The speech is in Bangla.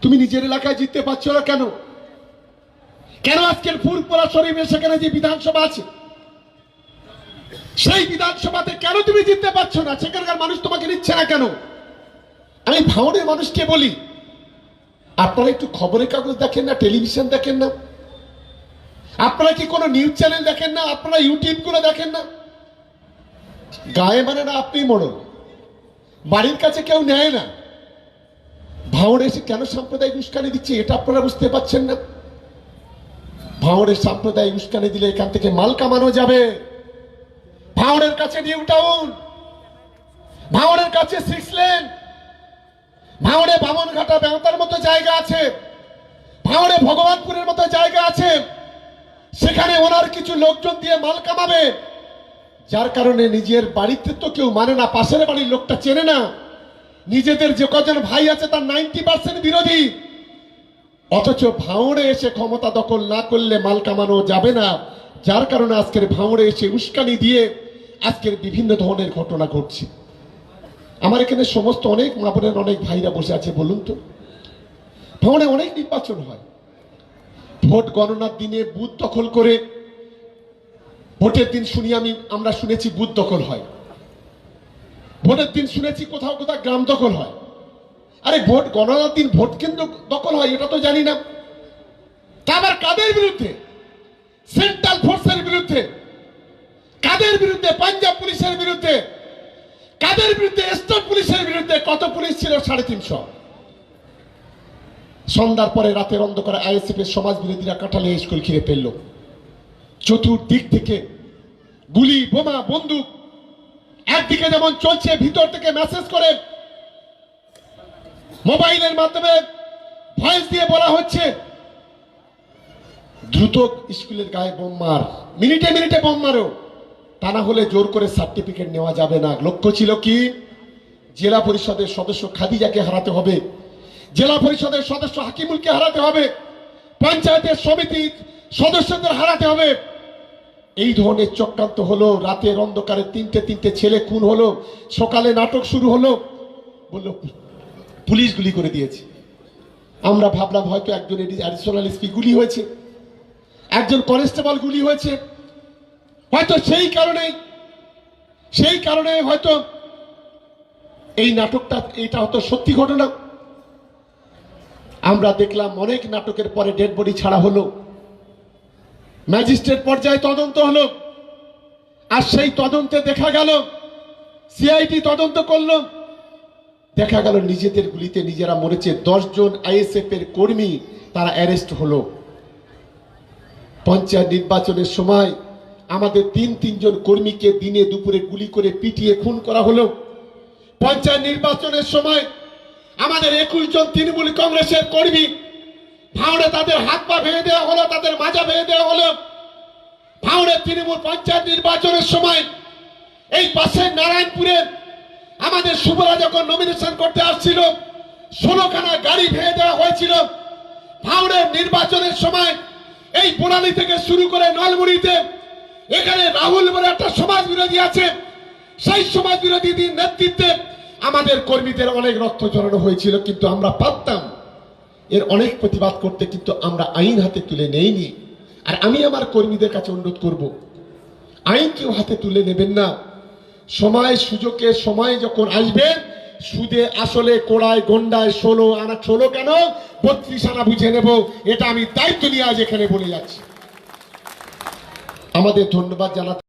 তুমি নিজের এলাকায় জিততে পারছো না কেন? কেন আজকের ফুরপুরা শরীফে সেখানে যে বিধানসভা আছে সেই বিধানসভাতে কেন তুমি জিততে পারছো না? সেখানকার মানুষ তোমাকে নিচ্ছে না কেন? আমি ভাঙড়ের মানুষকে বলি, আপনারা একটু খবরের কাগজ দেখেন না, টেলিভিশন দেখেন না? আপনারা কি কোনো নিউজ চ্যানেল দেখেন না? আপনারা ইউটিউব গুলো দেখেন না? গায়ে মানে না আপনি মোড়ল, বাড়ির কাছে কেউ নেয় না, ভাঙড়ে এসে কেন সাম্প্রদায়িক উস্কানি দিচ্ছে এটা আপনারা বুঝতে পারছেন না? ভাঙড়ের সাম্প্রদায়িক উস্কানি দিলে এখান থেকে মাল কামানো যাবে। ভাঙড়ের কাছে নিউ টাউন, ভাঙড়ের কাছে 6 লেন, ভাঙড়ে বামনঘাটা বেহতার মতো জায়গা আছে, ভাঙড়ে ভগবানপুরের মতো জায়গা আছে, সেখানে ওনার কিছু লোকজন দিয়ে মাল কামাবে, যার কারণে নিজের বাড়িতে তো কেউ মানে না, পাশের বাড়ির লোকটা চেনে না, নিজেদের যে কজন ভাই আছে তার 90% বিরোধী। অথচ ভাঙড়ে এসে ক্ষমতা দখল না করলে মাল কামানো যাবে না, যার কারণে আজকের ভাঙড়ে এসে উস্কানি দিয়ে আজকের বিভিন্ন ধরনের ঘটনা ঘটছে। আমার এখানে সমস্ত অনেক মা বোনের অনেক ভাইরা বসে আছে, বলুন তো, ভাঙড়ে অনেক নির্বাচন হয়, ভোট গণনার দিনে বুথ দখল করে, ভোটের দিন আমরা শুনেছি বুথ দখল হয়, ভোটের দিন শুনেছি কোথাও কোথাও গ্রাম দখল হয়। আরে ভোট গণনার দিন ভোট কেন্দ্র দখল হয় এটা তো জানি না। তা আবার কাদের বিরুদ্ধে? সেন্ট্রাল ফোর্সের বিরুদ্ধে। কাদের বিরুদ্ধে? পাঞ্জাব পুলিশের বিরুদ্ধে। কাদের বিরুদ্ধে? স্টেট পুলিশের বিরুদ্ধে। কত পুলিশ ছিল? 350। সন্ধ্যার পরে রাতের অন্ধকারে আইএসএফ এর সমাজ বিরোধীরা কাঁঠালিয়া স্কুল ঘিরে ফেলল। চতুর্দিক থেকে গুলি, বোমা, বন্দুক, একদিকে যেমন চলছে, ভিতর থেকে মেসেজ করে মোবাইলের মাধ্যমে ভয়েস দিয়ে বলা হচ্ছে দ্রুত স্কুলের গায়ে বোম মার, মিনিটে মিনিটে বোম মারো, তা না হলে জোর করে সার্টিফিকেট নেওয়া যাবে না। লক্ষ্য ছিল কি? জেলা পরিষদের সদস্য খাদিজাকে হারাতে হবে, জেলা পরিষদের সদস্য হাকিমুলকে হারাতে হবে, পঞ্চায়েতের সমিতির সদস্যদের হারাতে হবে। এই ধরনের চক্রান্ত হলো। রাতের অন্ধকারে তিনটে ছেলে খুন হলো, সকালে নাটক শুরু হলো, বললো পুলিশ গুলি করে দিয়েছে। আমরা ভাবলাম হয়তো একজন অ্যাডিশনাল এসপি গুলি হয়েছে, একজন কনস্টেবল গুলি হয়েছে, হয়তো সেই কারণে হয়তো এই নাটকটা, এটা হয়তো সত্যি ঘটনা। আমরা দেখলাম অনেক নাটকের পরে ডেড বডি ছাড়া হলো, ম্যাজিস্ট্রেট পর্যায়ে তদন্ত হলো, আর সেই তদন্তে দেখা গেল, সিআইডি তদন্ত করলো, দেখা গেল নিজেদের গুলিতে নিজেরা মরেছে। 10 জন আইএসএফ এর কর্মী তারা অ্যারেস্ট হলো। পঞ্চায়েত নির্বাচনের সময় আমাদের 3 জন কর্মীকে দিনে দুপুরে গুলি করে পিটিয়ে খুন করা হলো। পঞ্চায়েত নির্বাচনের সময় আমাদের 21 জন তৃণমূল কংগ্রেসের কর্মী ভাঙড়ে তাদের হাত পা ভেঙে দেওয়া হলো, তাদের মাজা ভেঙে দেওয়া হলো। ভাঙড়ে তৃণমূল পঞ্চায়েত নির্বাচনের সময় এই পাশে নারায়ণপুরে আমাদের শুভরা যখন নমিনেশন করতে আসছিল 16খানা গাড়ি ভেঙে দেওয়া হয়েছিল। ভাঙড়ের নির্বাচনের সময় এই বোনালি থেকে শুরু করে নলমুড়িতে এখানে রাহুল বলে একটা সমাজ বিরোধী আছে, সেই সমাজ বিরোধীদের নেতৃত্বে আমাদের কর্মীদের অনেক রক্ত ঝরানো হয়েছিল, কিন্তু আমরা পারতাম এর অনেক প্রতিবাদ করতে, কিন্তু আমরা আইন হাতে তুলে নেইনি। আর আমি আমার কর্মীদের কাছে অনুরোধ করব, আইন কেউ হাতে তুলে নেবেন না। সময় সুযোগে সময় যখন আসবে, সুদে আসলে কোড়ায় গন্ডায় 16 আনা 16 কেন 32 আনা বুঝে নেব, এটা আমি দায়িত্ব নিয়ে আজ এখানে বলে যাচ্ছি। আমাদের ধন্যবাদ জানাতে